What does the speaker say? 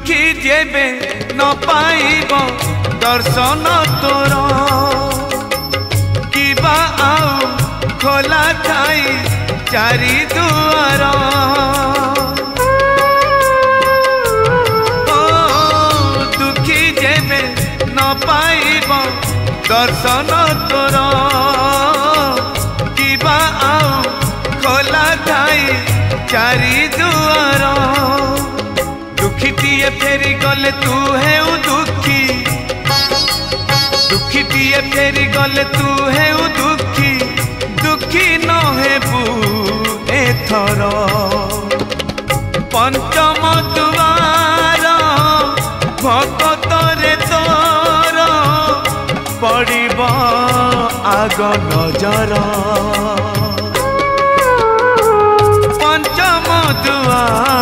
दुखी जेबे न पाइब दर्शन तोर किबा आउ खोला थाई चारि दुआर दुखी जेबे न पाइब दर्शन तोर किबा आउ खोला थाई चारि दुआर दुखीटीए फेरी गले तू है दुखी दुखीटीए फेरी गले तू है दुखी दुखी न हेबू एथर पंचम दुआर भगत रे तोर पड़िब आग नजर पंचम दुआर।